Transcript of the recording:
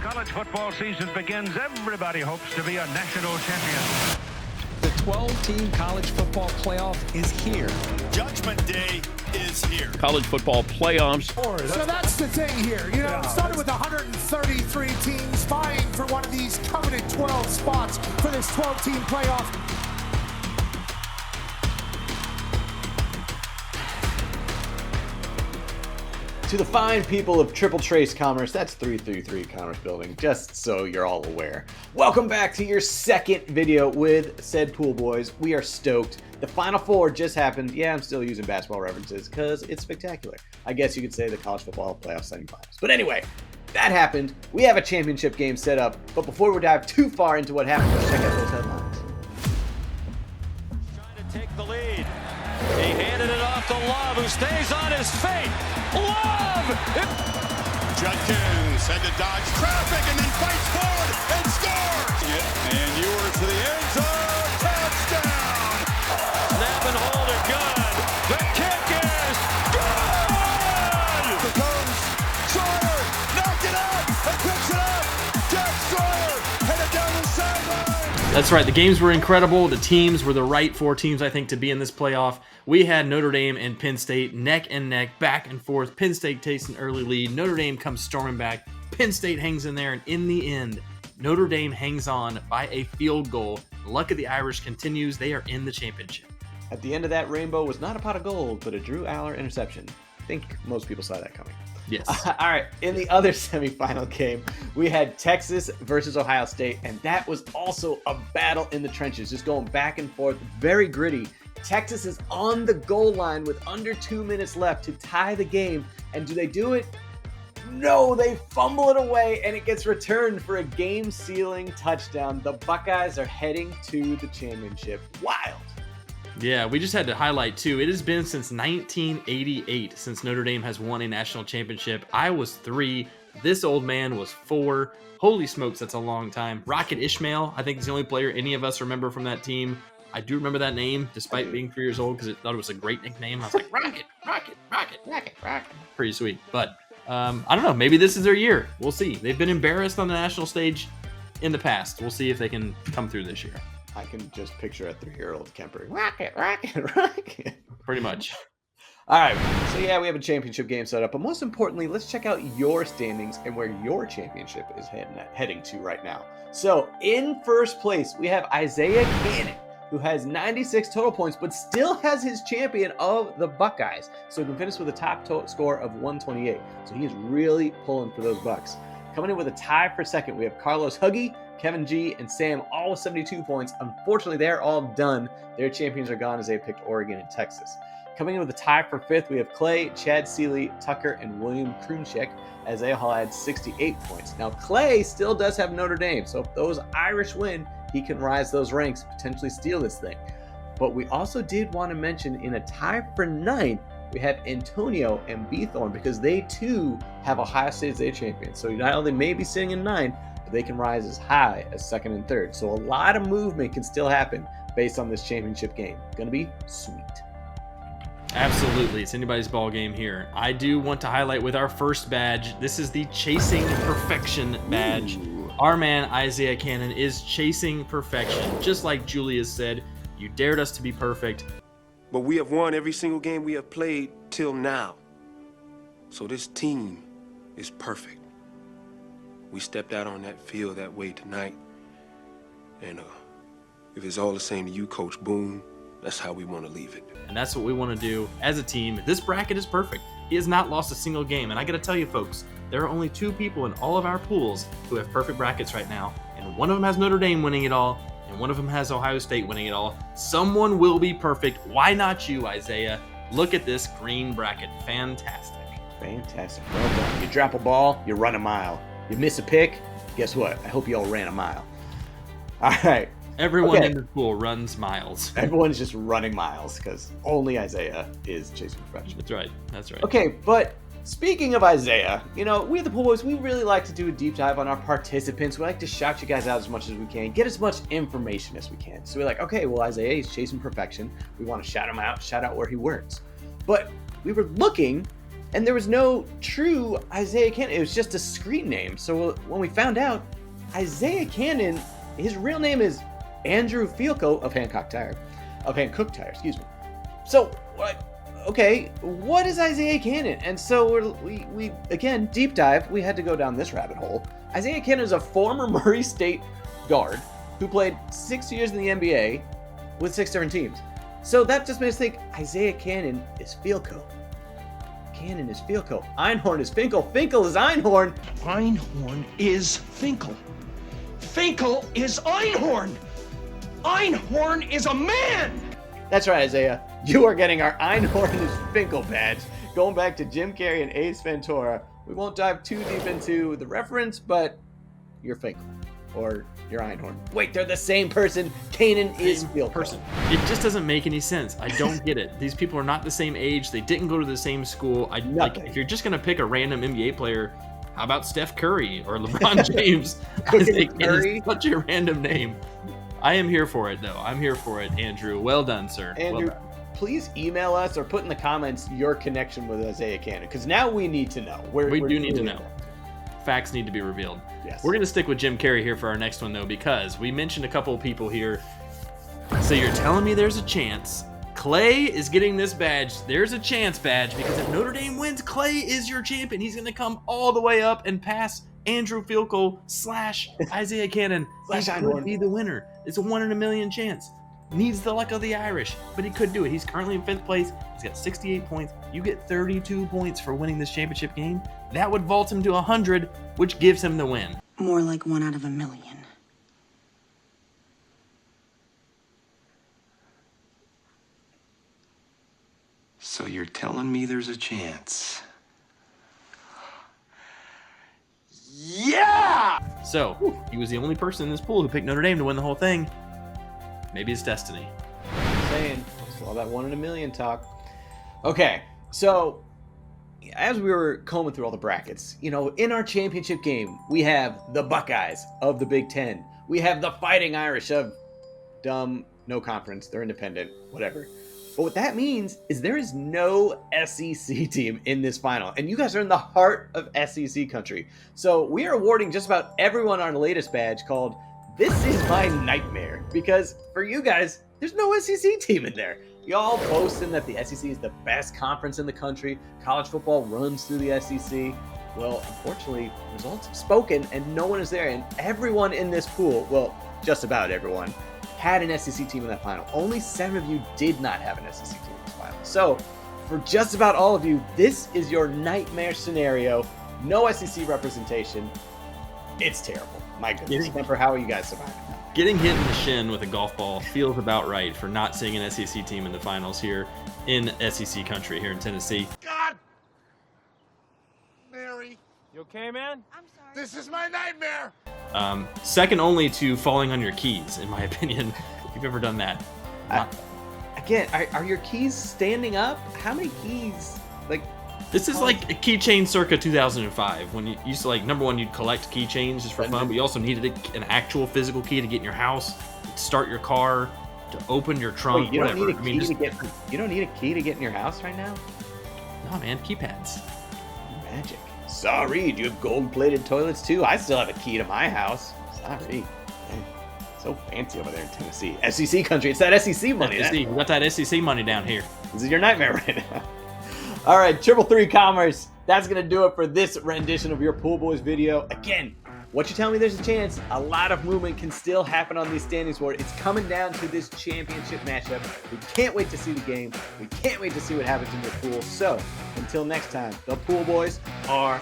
college football season begins, everybody hopes to be a national champion. The 12-team college football playoff is here. Judgment Day is here. College football playoffs. So that's the thing here. You know, it started with 133 teams vying for one of these coveted 12 spots for this 12-team playoff. To the fine people of Triple Trace Commerce, that's 333 Commerce Building, just so you're all aware. Welcome back to your second video with said pool boys. We are stoked. The Final Four just happened. Yeah, I'm still using basketball references because it's spectacular. I guess you could say the college football playoff semifinals. But anyway, that happened. We have a championship game set up. But before we dive too far into what happened, let's check out those headlines. Trying to take the lead. He handed it off to Love, who stays on his feet. Love! Judkins had to dodge traffic and then fights forward and scores! And Ewers to the end zone. Touchdown! Snap and hold it good. The kick is good! Here comes Sawyer. Knocked it out and picks it up. Jack Sawyer headed down the sideline. That's right. The games were incredible. The teams were the right four teams, I think, to be in this playoff. We had Notre Dame and Penn State neck and neck, back and forth. Penn State takes an early lead. Notre Dame comes storming back. Penn State hangs in there, and in the end, Notre Dame hangs on by a field goal. The luck of the Irish continues. They are in the championship. At the end of that rainbow was not a pot of gold, but a Drew Aller interception. I think most people saw that coming. Yes. All right, in the other semifinal game, we had Texas versus Ohio State, and that was also a battle in the trenches, just going back and forth, very gritty. Texas is on the goal line with under 2 minutes left to tie the game, and do they do it? No, they fumble it away, and it gets returned for a game-sealing touchdown. The Buckeyes are heading to the championship. Wild. Yeah, we just had to highlight, too, it has been since 1988 since Notre Dame has won a national championship. I was 3. This old man was 4. Holy smokes, that's a long time. Rocket Ishmael, I think, is the only player any of us remember from that team. I do remember that name, despite being 3 years old, because I thought it was a great nickname. I was like, Rocket, Rocket, Rocket, Rocket, Rocket. Pretty sweet. But I don't know. Maybe this is their year. We'll see. They've been embarrassed on the national stage in the past. We'll see if they can come through this year. I can just picture a 3-year-old Kemper. Rocket, Rocket, Rocket. Pretty much. All right. So, yeah, we have a championship game set up. But most importantly, let's check out your standings and where your championship is heading to right now. So, in first place, we have Isaiah Cannon, who has 96 total points, but still has his champion of the Buckeyes. So he can finish with a top score of 128. So he is really pulling for those Bucks. Coming in with a tie for second, we have Carlos Huggy, Kevin G, and Sam, all with 72 points. Unfortunately, they're all done. Their champions are gone as they picked Oregon and Texas. Coming in with a tie for fifth, we have Clay, Chad Seeley, Tucker, and William Krunchek, as they all had 68 points. Now, Clay still does have Notre Dame, so if those Irish win, he can rise those ranks, potentially steal this thing. But we also did want to mention in a tie for ninth, we have Antonio and Beathorn, because they too have Ohio State as their champion. So not only may be sitting in ninth, but they can rise as high as second and third. So a lot of movement can still happen based on this championship game. Gonna be sweet. Absolutely. It's anybody's ball game here. I do want to highlight with our first badge, this is the Chasing Perfection badge. Ooh. Our man, Isaiah Cannon, is chasing perfection. Just like Julius said, you dared us to be perfect. But we have won every single game we have played till now. So this team is perfect. We stepped out on that field that way tonight. And if it's all the same to you, Coach Boone, that's how we want to leave it. And that's what we want to do as a team. This bracket is perfect. He has not lost a single game. And I got to tell you, folks, there are only 2 people in all of our pools who have perfect brackets right now. And one of them has Notre Dame winning it all. And one of them has Ohio State winning it all. Someone will be perfect. Why not you, Isaiah? Look at this green bracket. Fantastic. Fantastic. Well done. You drop a ball, you run a mile. You miss a pick, guess what? I hope you all ran a mile. All right. Everyone in the pool runs miles. Everyone's just running miles because only Isaiah is chasing perfection. That's right. That's right. Okay, but speaking of Isaiah, you know, we at the Pool Boys, we really like to do a deep dive on our participants. We like to shout you guys out as much as we can, get as much information as we can. So we're like, okay, well, Isaiah is chasing perfection. We want to shout him out, shout out where he works. But we were looking And there was no true Isaiah Cannon. It was just a screen name. So when we found out, Isaiah Cannon, his real name is Andrew Fielko of Hancock Tire. Excuse me. So, what is Isaiah Cannon? And so we again, deep dive, we had to go down this rabbit hole. Isaiah Cannon is a former Murray State guard who played 6 years in the NBA with 6 different teams. So that just made us think Isaiah Cannon is Fielko. Cannon is Fielko. Einhorn is Finkel. Finkel is Einhorn. Einhorn is Finkel. Finkel is Einhorn. Einhorn is a man! That's right, Isaiah. You are getting our Einhorn is Finkel badge. Going back to Jim Carrey and Ace Ventura. We won't dive too deep into the reference, but you're Finkel. Or you're Einhorn. Wait, they're the same person. Cannon is Fielko. It just doesn't make any sense. I don't get it. These people are not the same age. They didn't go to the same school. If you're just gonna pick a random NBA player, how about Steph Curry or LeBron James? It's such a random name. I am here for it, though. I'm here for it, Andrew. Well done, sir. Andrew, well done. Please email us or put in the comments your connection with Isaiah Cannon, because now we need to know. We do need to know. Facts need to be revealed. Yes. We're going to stick with Jim Carrey here for our next one, though, because we mentioned a couple of people here. So you're telling me there's a chance Clay is getting this badge. There's a chance badge, because if Notre Dame wins, Clay is your champion. He's going to come all the way up and pass Andrew Fielko / Isaiah Cannon. He could be the winner. It's a 1 in a million chance. Needs the luck of the Irish, but he could do it. He's currently in 5th place. He's got 68 points. You get 32 points for winning this championship game. That would vault him to 100, which gives him the win. More like 1 out of a million. So you're telling me there's a chance? Yeah! So, he was the only person in this pool who picked Notre Dame to win the whole thing. Maybe it's destiny. Saying, it's all that 1 in a million talk. Okay, so as we were combing through all the brackets, in our championship game, we have the Buckeyes of the Big Ten. We have the Fighting Irish of no conference. They're independent, whatever. But what that means is there is no SEC team in this final. And you guys are in the heart of SEC country. So we are awarding just about everyone our latest badge called This Is My Nightmare. Because for you guys, there's no SEC team in there. Y'all boasting that the SEC is the best conference in the country. College football runs through the SEC. Well, unfortunately, results have spoken and no one is there. And everyone in this pool, well, just about everyone, had an SEC team in that final. Only 7 of you did not have an SEC team in this final. So, for just about all of you, this is your nightmare scenario. No SEC representation. It's terrible. My goodness. Kemper, how are you guys surviving? Getting hit in the shin with a golf ball feels about right for not seeing an SEC team in the finals here in SEC country here in Tennessee. God! Mary. You okay, man? I'm sorry. This is my nightmare! Second only to falling on your keys, in my opinion, if you've ever done that. Again, are your keys standing up? How many keys? This is like a keychain circa 2005, when you used to, number one, you'd collect keychains just for fun, but you also needed an actual physical key to get in your house, to start your car, to open your trunk, you whatever. Don't need you don't need a key to get in your house right now? No, man, keypads. Magic. Sorry, do you have gold-plated toilets too? I still have a key to my house. Sorry. Man, so fancy over there in Tennessee. SEC country. It's that SEC money. We got that SEC money down here. This is your nightmare right now. All right, 333 Commerce. That's going to do it for this rendition of your Pool Boys video. Again, what you tell me there's a chance, a lot of movement can still happen on these standings board. It's coming down to this championship matchup. We can't wait to see the game. We can't wait to see what happens in your pool. So, until next time, the Pool Boys are